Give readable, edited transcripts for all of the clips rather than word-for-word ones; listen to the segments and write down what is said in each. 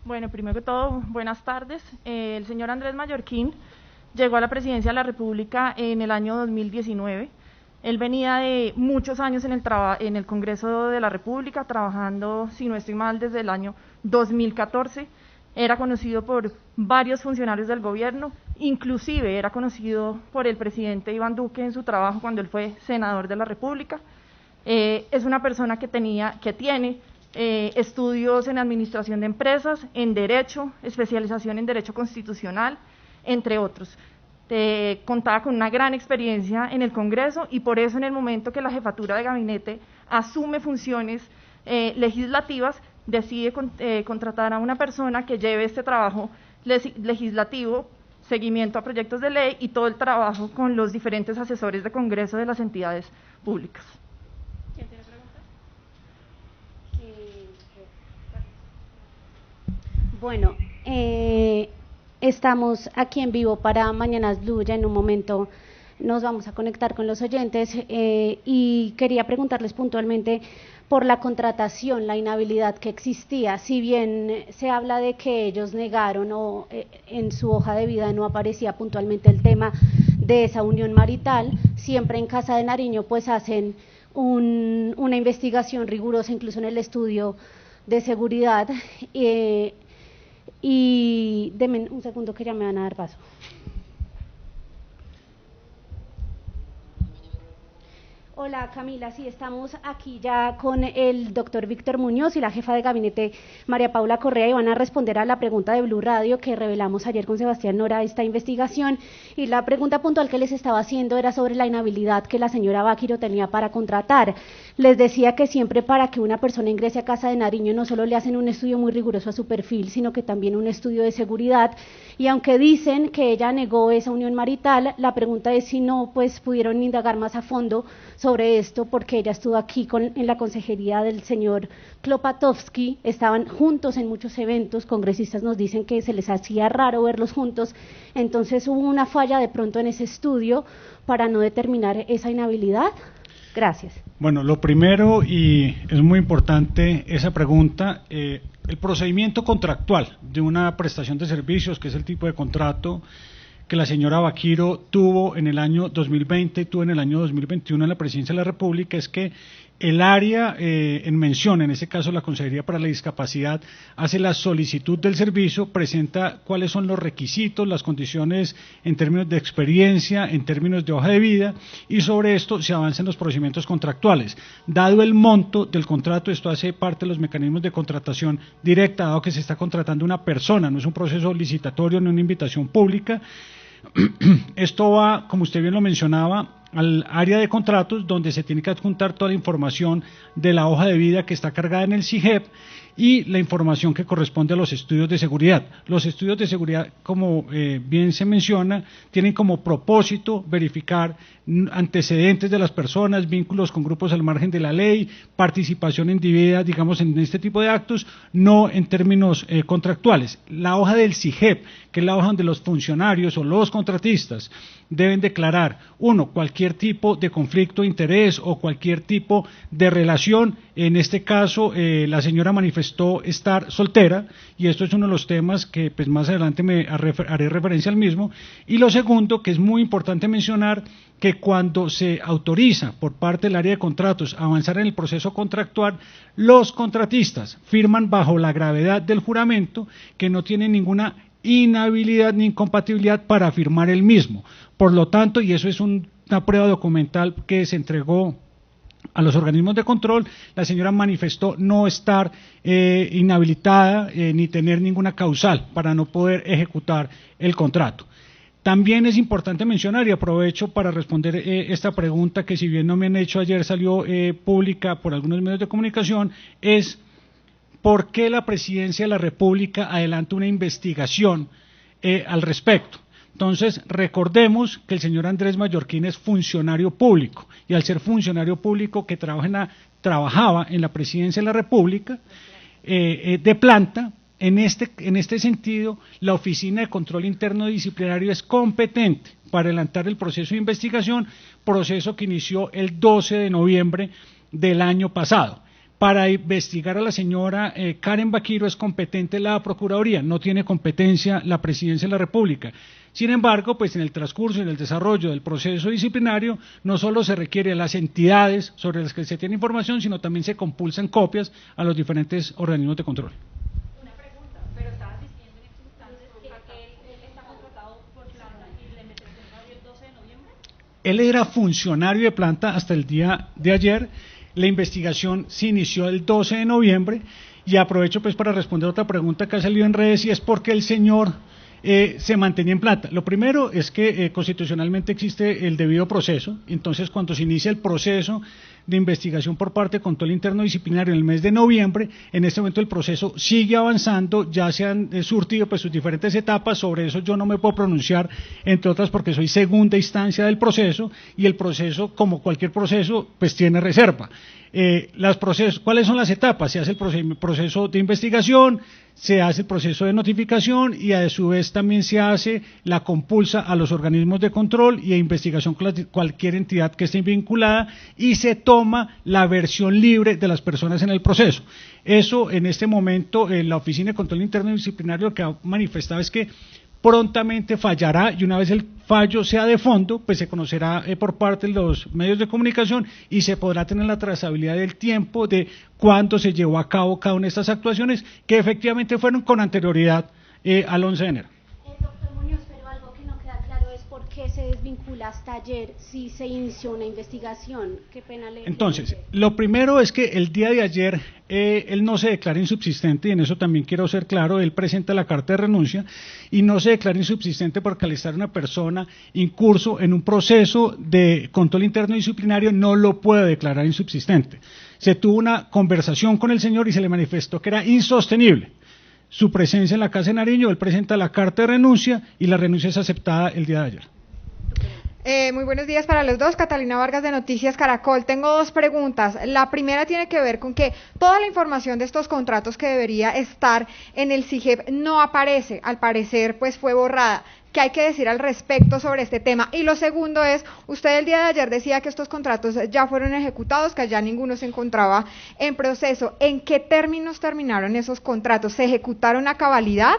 Bueno, primero que todo, buenas tardes. El señor Andrés Mallorquín llegó a la presidencia de la República en el año 2019. Él venía de muchos años en el Congreso de la República, trabajando, si no estoy mal, desde el año 2014. Era conocido por varios funcionarios del gobierno, inclusive era conocido por el presidente Iván Duque en su trabajo cuando él fue senador de la República. Es una persona que tiene estudios en administración de empresas, en derecho, especialización en derecho constitucional, entre otros. Contaba con una gran experiencia en el Congreso y por eso en el momento que la jefatura de gabinete asume funciones legislativas, decide contratar a una persona que lleve este trabajo legislativo, seguimiento a proyectos de ley y todo el trabajo con los diferentes asesores de Congreso de las entidades públicas. ¿Quién tiene preguntas? Bueno, estamos aquí en vivo para Mañanas Blue. Ya en un momento nos vamos a conectar con los oyentes y quería preguntarles puntualmente por la contratación, la inhabilidad que existía. Si bien se habla de que ellos negaron o en su hoja de vida no aparecía puntualmente el tema de esa unión marital, siempre en Casa de Nariño pues hacen una investigación rigurosa, incluso en el estudio de seguridad. Y denme un segundo que ya me van a dar paso. Hola Camila, sí, estamos aquí ya con el doctor Víctor Muñoz y la jefa de gabinete María Paula Correa y van a responder a la pregunta de Blue Radio que revelamos ayer con Sebastián Nora esta investigación, y la pregunta puntual que les estaba haciendo era sobre la inhabilidad que la señora Báquiro tenía para contratar. Les decía que siempre para que una persona ingrese a Casa de Nariño no solo le hacen un estudio muy riguroso a su perfil, sino que también un estudio de seguridad, y aunque dicen que ella negó esa unión marital, la pregunta es si no pues pudieron indagar más a fondo sobre esto, porque ella estuvo aquí en la consejería del señor Klopatovsky, estaban juntos en muchos eventos, congresistas nos dicen que se les hacía raro verlos juntos, entonces hubo una falla de pronto en ese estudio para no determinar esa inhabilidad. Gracias. Bueno, lo primero, y es muy importante esa pregunta, el procedimiento contractual de una prestación de servicios, que es el tipo de contrato que la señora Báquiro tuvo en el año 2020 y tuvo en el año 2021 en la Presidencia de la República, es que el área en mención, en este caso la Consejería para la Discapacidad, hace la solicitud del servicio, presenta cuáles son los requisitos, las condiciones en términos de experiencia, en términos de hoja de vida, y sobre esto se avanzan los procedimientos contractuales. Dado el monto del contrato, esto hace parte de los mecanismos de contratación directa, dado que se está contratando una persona, no es un proceso licitatorio, no una invitación pública. Esto va, como usted bien lo mencionaba, al área de contratos, donde se tiene que adjuntar toda la información de la hoja de vida que está cargada en el SIGEP y la información que corresponde a los estudios de seguridad. Los estudios de seguridad, como bien se menciona, tienen como propósito verificar antecedentes de las personas, vínculos con grupos al margen de la ley, participación indebida, digamos, en este tipo de actos, no en términos contractuales. La hoja del SIGEP, que es la hoja donde los funcionarios o los contratistas deben declarar, uno, cualquier tipo de conflicto de interés o cualquier tipo de relación. En este caso, la señora manifestó estar soltera, y esto es uno de los temas que pues más adelante haré referencia al mismo. Y lo segundo, que es muy importante mencionar, que cuando se autoriza por parte del área de contratos a avanzar en el proceso contractual, los contratistas firman bajo la gravedad del juramento que no tienen ninguna inhabilidad ni incompatibilidad para firmar el mismo. Por lo tanto, y eso es una prueba documental que se entregó a los organismos de control, la señora manifestó no estar inhabilitada ni tener ninguna causal para no poder ejecutar el contrato. También es importante mencionar, y aprovecho para responder esta pregunta que si bien no me han hecho ayer, salió pública por algunos medios de comunicación, es ¿por qué la Presidencia de la República adelanta una investigación al respecto? Entonces, recordemos que el señor Andrés Mallorquín es funcionario público, y al ser funcionario público que trabajaba en la Presidencia de la República de planta, en este sentido, la Oficina de Control Interno Disciplinario es competente para adelantar el proceso de investigación, proceso que inició el 12 de noviembre del año pasado. Para investigar a la señora Karen Baquiro es competente la Procuraduría, no tiene competencia la Presidencia de la República. Sin embargo, pues en el transcurso y en el desarrollo del proceso disciplinario, no solo se requiere a las entidades sobre las que se tiene información, sino también se compulsan copias a los diferentes organismos de control. Una pregunta, pero estabas diciendo en estos instantes que él está contratado por planta y le metió el 12 de noviembre. Él era funcionario de planta hasta el día de ayer. La investigación se inició el 12 de noviembre y aprovecho pues para responder otra pregunta que ha salido en redes y es por qué el señor se mantenía en planta. Lo primero es que constitucionalmente existe el debido proceso, entonces cuando se inicia el proceso de investigación por parte de control interno disciplinario en el mes de noviembre, en este momento el proceso sigue avanzando, ya se han surtido pues sus diferentes etapas, sobre eso yo no me puedo pronunciar, entre otras porque soy segunda instancia del proceso y el proceso, como cualquier proceso, pues tiene reserva. ¿Cuáles son las etapas? Se hace el proceso de investigación, se hace el proceso de notificación y a su vez también se hace la compulsa a los organismos de control y de investigación cualquier entidad que esté vinculada y se toma la versión libre de las personas en el proceso. Eso en este momento la Oficina de Control Interno y Disciplinario lo que ha manifestado es que prontamente fallará y una vez el fallo sea de fondo, pues se conocerá por parte de los medios de comunicación y se podrá tener la trazabilidad del tiempo de cuándo se llevó a cabo cada una de estas actuaciones que efectivamente fueron con anterioridad al 11 de enero. Doctor Muñoz, pero algo que no queda claro es por qué se desvincula hasta ayer si se inició una investigación. Qué pena le... Entonces, lo primero es que el día de ayer él no se declara insubsistente y en eso también quiero ser claro, él presenta la carta de renuncia y no se declara insubsistente porque al estar una persona incurso en un proceso de control interno disciplinario no lo puede declarar insubsistente. Se tuvo una conversación con el señor y se le manifestó que era insostenible su presencia en la Casa de Nariño, él presenta la carta de renuncia y la renuncia es aceptada el día de ayer. Muy buenos días para los dos. Catalina Vargas de Noticias Caracol. Tengo dos preguntas. La primera tiene que ver con que toda la información de estos contratos que debería estar en el CIGEP no aparece. Al parecer, pues fue borrada. ¿Qué hay que decir al respecto sobre este tema? Y lo segundo es, usted el día de ayer decía que estos contratos ya fueron ejecutados, que ya ninguno se encontraba en proceso. ¿En qué términos terminaron esos contratos? ¿Se ejecutaron a cabalidad?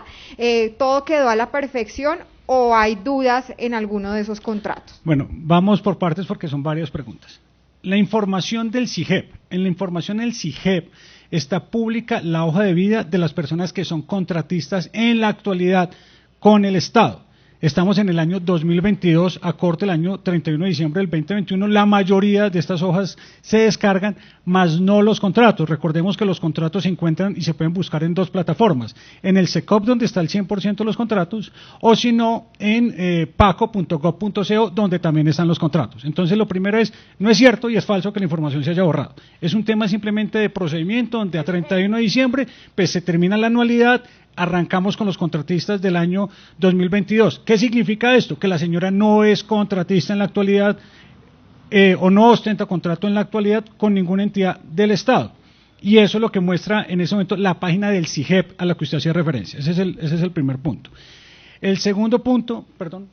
¿Todo quedó a la perfección? ¿O hay dudas en alguno de esos contratos? Bueno, vamos por partes porque son varias preguntas. La información del CIGEP. En la información del CIGEP está pública la hoja de vida de las personas que son contratistas en la actualidad con el Estado. Estamos en el año 2022, a corte el año 31 de diciembre del 2021, la mayoría de estas hojas se descargan, más no los contratos. Recordemos que los contratos se encuentran y se pueden buscar en dos plataformas, en el SECOP donde está el 100% de los contratos, o si no, en paco.gov.co donde también están los contratos. Entonces lo primero es, no es cierto y es falso que la información se haya borrado. Es un tema simplemente de procedimiento donde a 31 de diciembre pues se termina la anualidad, arrancamos con los contratistas del año 2022. ¿Qué significa esto? Que la señora no es contratista en la actualidad o no ostenta contrato en la actualidad con ninguna entidad del Estado. Y eso es lo que muestra en ese momento la página del CIGEP a la que usted hacía referencia. Ese es el primer punto. El segundo punto, perdón.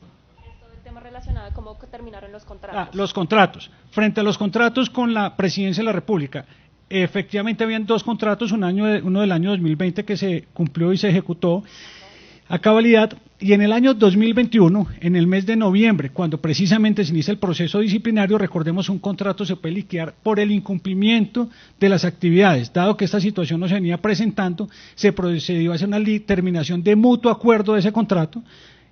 El tema relacionado a cómo terminaron los contratos. Los contratos. Frente a los contratos con la Presidencia de la República, efectivamente habían dos contratos, uno del año 2020 que se cumplió y se ejecutó a cabalidad, y en el año 2021, en el mes de noviembre, cuando precisamente se inicia el proceso disciplinario, recordemos un contrato se puede liquidar por el incumplimiento de las actividades. Dado que esta situación no se venía presentando, se procedió a hacer una terminación de mutuo acuerdo de ese contrato,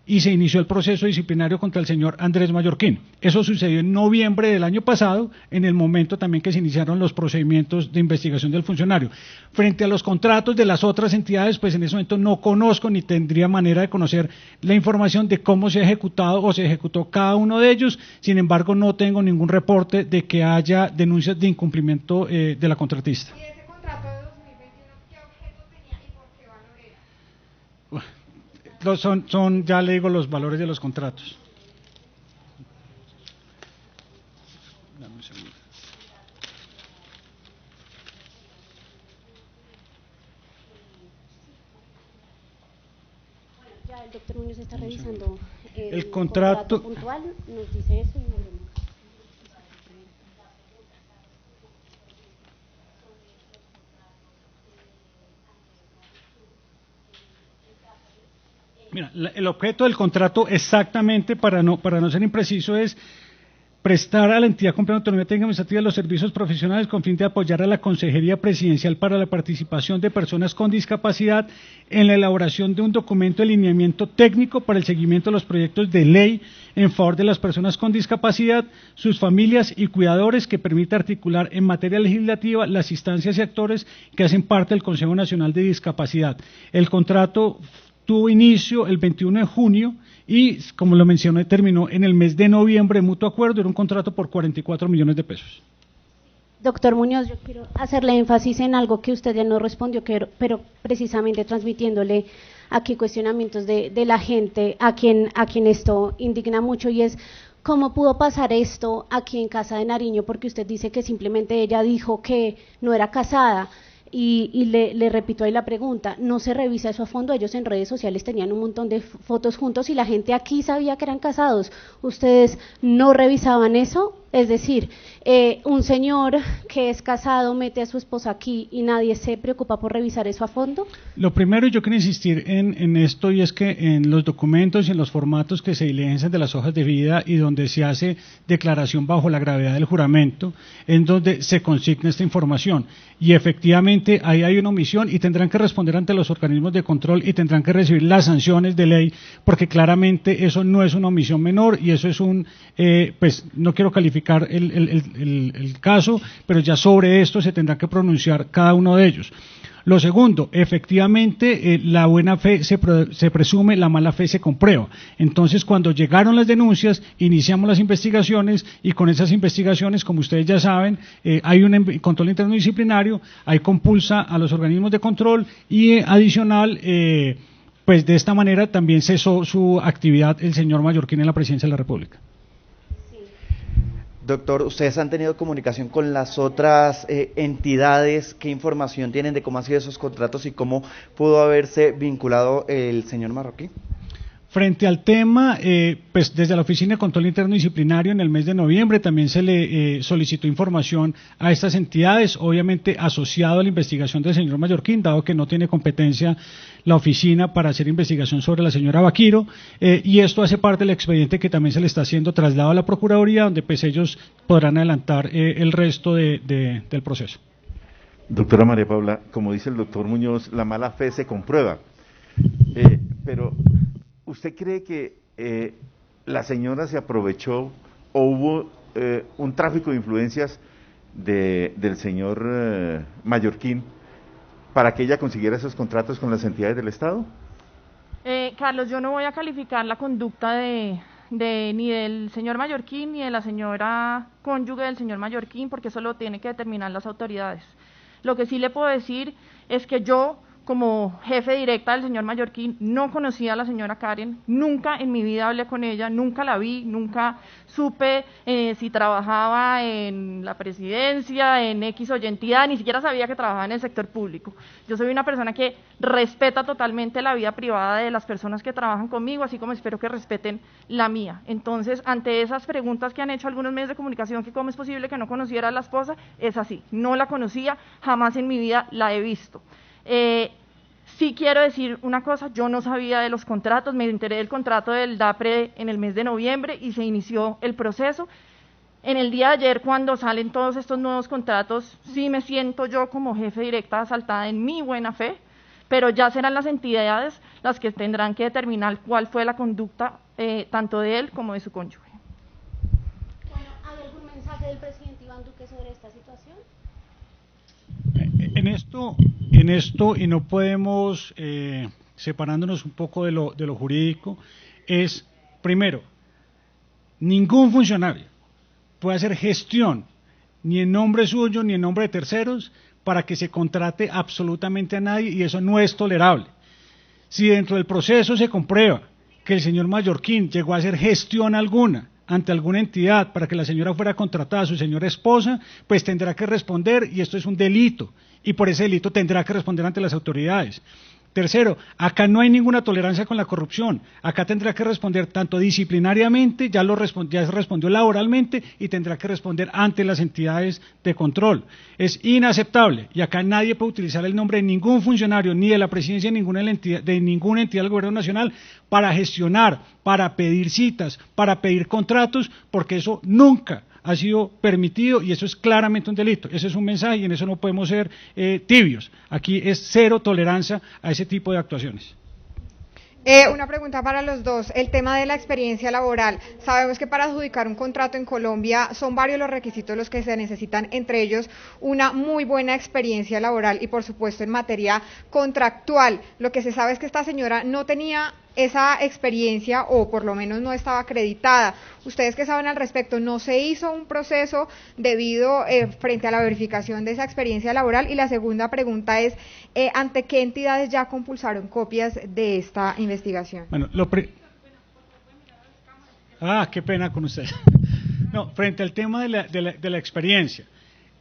y se inició el proceso disciplinario contra el señor Andrés Mallorquín. Eso sucedió en noviembre del año pasado, en el momento también que se iniciaron los procedimientos de investigación del funcionario. Frente a los contratos de las otras entidades, pues en ese momento no conozco ni tendría manera de conocer la información de cómo se ha ejecutado o se ejecutó cada uno de ellos. Sin embargo, no tengo ningún reporte de que haya denuncias de incumplimiento de la contratista. ¿Y ese contrato de 2021 qué objeto tenía y por qué valor era? Ya le digo los valores de los contratos. Dame un segundo. Bueno, ya el doctor Muñoz está revisando el contrato puntual, nos dice eso y volvemos. Mira, el objeto del contrato exactamente, para no ser impreciso, es prestar a la entidad con plena autonomía técnica administrativa los servicios profesionales con fin de apoyar a la Consejería Presidencial para la participación de personas con discapacidad en la elaboración de un documento de lineamiento técnico para el seguimiento de los proyectos de ley en favor de las personas con discapacidad, sus familias y cuidadores, que permita articular en materia legislativa las instancias y actores que hacen parte del Consejo Nacional de Discapacidad. El contrato tuvo inicio el 21 de junio y, como lo mencioné, terminó en el mes de noviembre de mutuo acuerdo. Era un contrato por 44 millones de pesos. Doctor Muñoz, yo quiero hacerle énfasis en algo que usted ya no respondió, pero precisamente transmitiéndole aquí cuestionamientos de la gente a quien esto indigna mucho, y es: ¿cómo pudo pasar esto aquí en Casa de Nariño? Porque usted dice que simplemente ella dijo que no era casada. Y le repito ahí la pregunta, ¿no se revisa eso a fondo? Ellos en redes sociales tenían un montón de fotos juntos y la gente aquí sabía que eran casados. ¿Ustedes no revisaban eso? Es decir, un señor que es casado mete a su esposa aquí y nadie se preocupa por revisar eso a fondo. Lo primero, yo quiero insistir en esto, y es que en los documentos y en los formatos que se diligencian de las hojas de vida y donde se hace declaración bajo la gravedad del juramento, en donde se consigna esta información. Y efectivamente ahí hay una omisión y tendrán que responder ante los organismos de control y tendrán que recibir las sanciones de ley, porque claramente eso no es una omisión menor y eso es pues no quiero calificar el caso, pero ya sobre esto se tendrá que pronunciar cada uno de ellos. Lo segundo, efectivamente, la buena fe se presume, la mala fe se comprueba. Entonces, cuando llegaron las denuncias, iniciamos las investigaciones y con esas investigaciones, como ustedes ya saben, hay un control interno disciplinario, hay compulsa a los organismos de control y adicional, pues de esta manera también cesó su actividad el señor Mallorquín en la Presidencia de la República. Doctor, ¿ustedes han tenido comunicación con las otras entidades? ¿Qué información tienen de cómo han sido esos contratos y cómo pudo haberse vinculado el señor Marroquín? Frente al tema, pues desde la Oficina de Control Interno Disciplinario en el mes de noviembre también se le solicitó información a estas entidades, obviamente asociado a la investigación del señor Mallorquín, dado que no tiene competencia la oficina para hacer investigación sobre la señora Baquiro, y esto hace parte del expediente que también se le está haciendo traslado a la Procuraduría, donde pues ellos podrán adelantar el resto del proceso. Doctora María Paula, como dice el doctor Muñoz, la mala fe se comprueba, pero ¿usted cree que la señora se aprovechó o hubo un tráfico de influencias del señor Mallorquín para que ella consiguiera esos contratos con las entidades del Estado? Carlos, yo no voy a calificar la conducta ni del señor Mallorquín ni de la señora cónyuge del señor Mallorquín, porque eso lo tienen que determinar las autoridades. Lo que sí le puedo decir es que yo, como jefe directa del señor Mallorquín, no conocía a la señora Karen, nunca en mi vida hablé con ella, nunca la vi, nunca supe si trabajaba en la presidencia, en X o Y entidad, ni siquiera sabía que trabajaba en el sector público. Yo soy una persona que respeta totalmente la vida privada de las personas que trabajan conmigo, así como espero que respeten la mía. Entonces, ante esas preguntas que han hecho algunos medios de comunicación, que cómo es posible que no conociera a la esposa, es así, no la conocía, jamás en mi vida la he visto. Sí quiero decir una cosa, yo no sabía de los contratos, me enteré del contrato del DAPRE en el mes de noviembre y se inició el proceso. En el día de ayer, cuando salen todos estos nuevos contratos, sí me siento yo como jefe directa asaltada en mi buena fe, pero ya serán las entidades las que tendrán que determinar cuál fue la conducta tanto de él como de su cónyuge. Bueno, ¿hay algún mensaje del presidente Iván Duque sobre esta situación? En esto, y no podemos, separándonos un poco de lo jurídico, es, primero, ningún funcionario puede hacer gestión, ni en nombre suyo, ni en nombre de terceros, para que se contrate absolutamente a nadie, y eso no es tolerable. Si dentro del proceso se comprueba que el señor Mallorquín llegó a hacer gestión alguna ante alguna entidad para que la señora fuera contratada a su señora esposa, pues tendrá que responder, y esto es un delito, y por ese delito tendrá que responder ante las autoridades. Tercero, acá no hay ninguna tolerancia con la corrupción. Acá tendrá que responder tanto disciplinariamente, ya se respondió laboralmente y tendrá que responder ante las entidades de control. Es inaceptable y acá nadie puede utilizar el nombre de ningún funcionario ni de la presidencia de ninguna entidad del gobierno nacional para gestionar, para pedir citas, para pedir contratos, porque eso nunca ha sido permitido y eso es claramente un delito. Ese es un mensaje y en eso no podemos ser tibios. Aquí es cero tolerancia a ese tipo de actuaciones. Una pregunta para los dos, el tema de la experiencia laboral. Sabemos que para adjudicar un contrato en Colombia son varios los requisitos los que se necesitan, entre ellos una muy buena experiencia laboral y por supuesto en materia contractual. Lo que se sabe es que esta señora no tenía esa experiencia o por lo menos no estaba acreditada. Ustedes que saben al respecto, ¿no se hizo un proceso debido frente a la verificación de esa experiencia laboral? Y la segunda pregunta es, ¿ante qué entidades ya compulsaron copias de esta investigación? Bueno, qué pena con ustedes. No, frente al tema de la experiencia,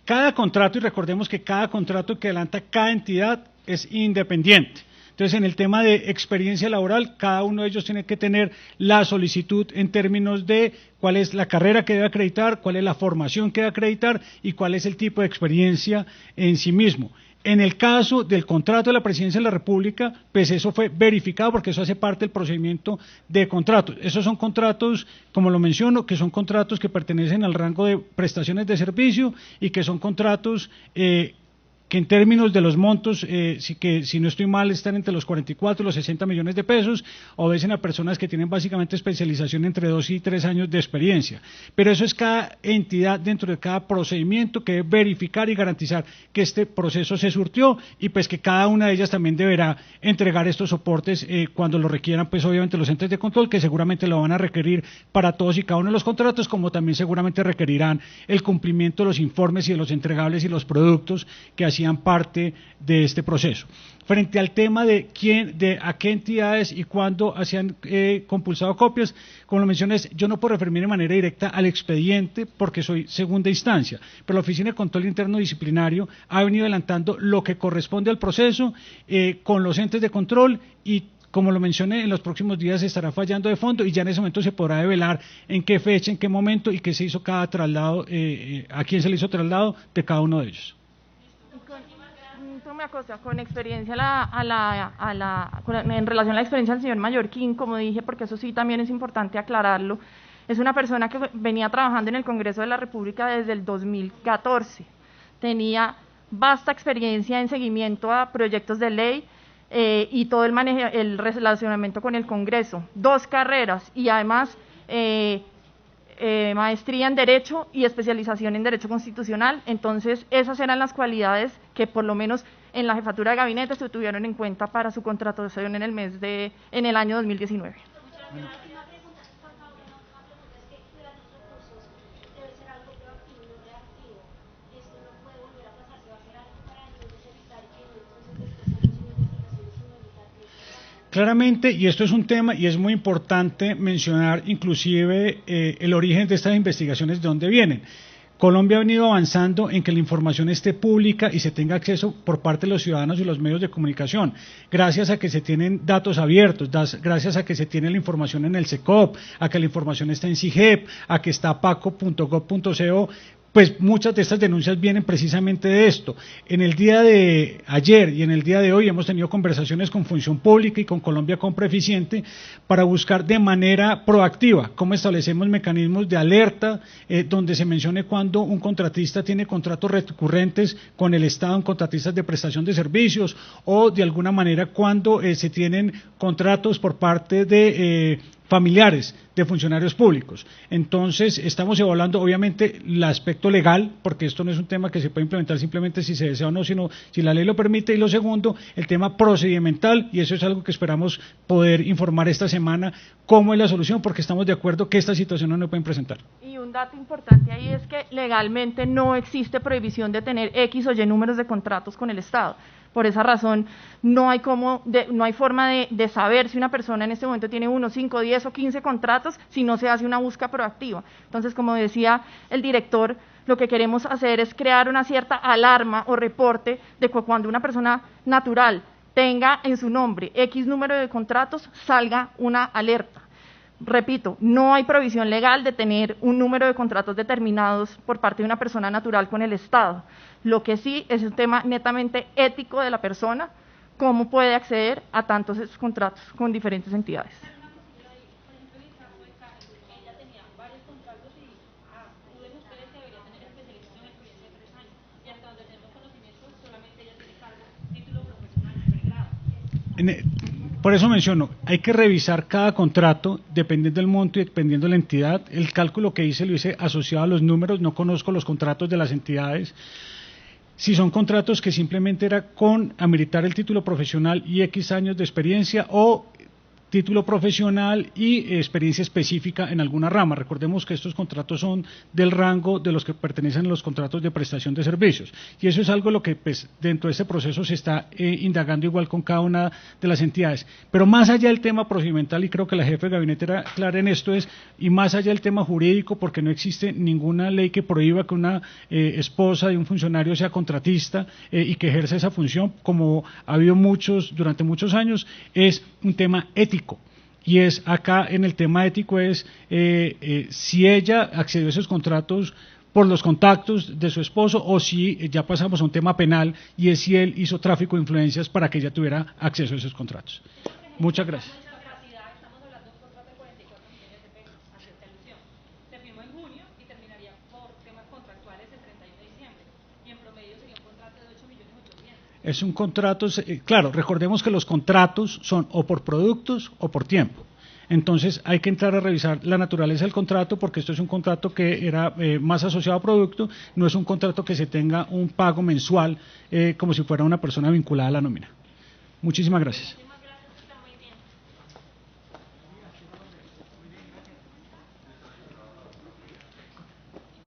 cada contrato, y recordemos que cada contrato que adelanta cada entidad es independiente. Entonces, en el tema de experiencia laboral, cada uno de ellos tiene que tener la solicitud en términos de cuál es la carrera que debe acreditar, cuál es la formación que debe acreditar y cuál es el tipo de experiencia en sí mismo. En el caso del contrato de la Presidencia de la República, pues eso fue verificado porque eso hace parte del procedimiento de contratos. Esos son contratos, como lo menciono, que son contratos que pertenecen al rango de prestaciones de servicio y que son contratos que en términos de los montos, si no estoy mal, están entre los 44 y los 60 millones de pesos, obedecen a personas que tienen básicamente especialización entre 2 y 3 años de experiencia. Pero eso es cada entidad dentro de cada procedimiento que debe verificar y garantizar que este proceso se surtió y pues que cada una de ellas también deberá entregar estos soportes cuando lo requieran, pues obviamente los entes de control, que seguramente lo van a requerir para todos y cada uno de los contratos, como también seguramente requerirán el cumplimiento de los informes y de los entregables y los productos que hacían parte de este proceso. Frente al tema de a qué entidades y cuándo hacían compulsado copias, como lo mencioné, yo no puedo referirme de manera directa al expediente porque soy segunda instancia, pero la Oficina de Control Interno Disciplinario ha venido adelantando lo que corresponde al proceso con los entes de control y, como lo mencioné, en los próximos días se estará fallando de fondo y ya en ese momento se podrá develar en qué fecha, en qué momento y qué se hizo cada traslado, a quién se le hizo traslado de cada uno de ellos. Con experiencia en relación a la experiencia del señor Mallorquín, como dije, porque eso sí también es importante aclararlo, es una persona que venía trabajando en el Congreso de la República desde el 2014, tenía vasta experiencia en seguimiento a proyectos de ley y todo el relacionamiento con el Congreso, 2 carreras y además maestría en Derecho y especialización en Derecho Constitucional. Entonces, esas eran las cualidades que por lo menos en la jefatura de gabinete se tuvieron en cuenta para su contratación en el año 2019. Claramente, y esto es un tema y es muy importante mencionar inclusive el origen de estas investigaciones, de dónde vienen. Colombia ha venido avanzando en que la información esté pública y se tenga acceso por parte de los ciudadanos y los medios de comunicación, gracias a que se tienen datos abiertos, gracias a que se tiene la información en el SECOP, a que la información está en CIGEP, a que está paco.gov.co. Pues muchas de estas denuncias vienen precisamente de esto. En el día de ayer y en el día de hoy hemos tenido conversaciones con Función Pública y con Colombia Compra Eficiente para buscar de manera proactiva cómo establecemos mecanismos de alerta donde se mencione cuando un contratista tiene contratos recurrentes con el Estado en contratistas de prestación de servicios o de alguna manera cuando se tienen contratos por parte de familiares de funcionarios públicos. Entonces, estamos evaluando obviamente el aspecto legal, porque esto no es un tema que se puede implementar simplemente si se desea o no, sino si la ley lo permite, y lo segundo, el tema procedimental, y eso es algo que esperamos poder informar esta semana, cómo es la solución, porque estamos de acuerdo que esta situación no nos pueden presentar. Y un dato importante ahí es que legalmente no existe prohibición de tener X o Y números de contratos con el Estado. Por esa razón, no hay forma de saber si una persona en este momento tiene 1, 5, 10 o 15 contratos si no se hace una búsqueda proactiva. Entonces, como decía el director, lo que queremos hacer es crear una cierta alarma o reporte de que cuando una persona natural tenga en su nombre X número de contratos, salga una alerta. Repito, no hay provisión legal de tener un número de contratos determinados por parte de una persona natural con el Estado. Lo que sí es un tema netamente ético de la persona, cómo puede acceder a tantos esos contratos con diferentes entidades. Por eso menciono, hay que revisar cada contrato, dependiendo del monto y dependiendo de la entidad. El cálculo que hice lo hice asociado a los números, no conozco los contratos de las entidades. Si son contratos que simplemente era con ameritar el título profesional y X años de experiencia, o título profesional y experiencia específica en alguna rama. Recordemos que estos contratos son del rango de los que pertenecen a los contratos de prestación de servicios. Y eso es algo lo que pues, dentro de este proceso se está indagando igual con cada una de las entidades. Pero más allá del tema procedimental, y creo que la jefe de gabinete era clara en esto, y más allá del tema jurídico, porque no existe ninguna ley que prohíba que una esposa de un funcionario sea contratista y que ejerza esa función, como ha habido durante muchos años, es un tema ético. Y es acá en el tema ético es si ella accedió a esos contratos por los contactos de su esposo o si ya pasamos a un tema penal y es si él hizo tráfico de influencias para que ella tuviera acceso a esos contratos. Muchas gracias. Es un contrato, claro, recordemos que los contratos son o por productos o por tiempo. Entonces hay que entrar a revisar la naturaleza del contrato, porque esto es un contrato que era más asociado a producto, no es un contrato que se tenga un pago mensual como si fuera una persona vinculada a la nómina. Muchísimas gracias.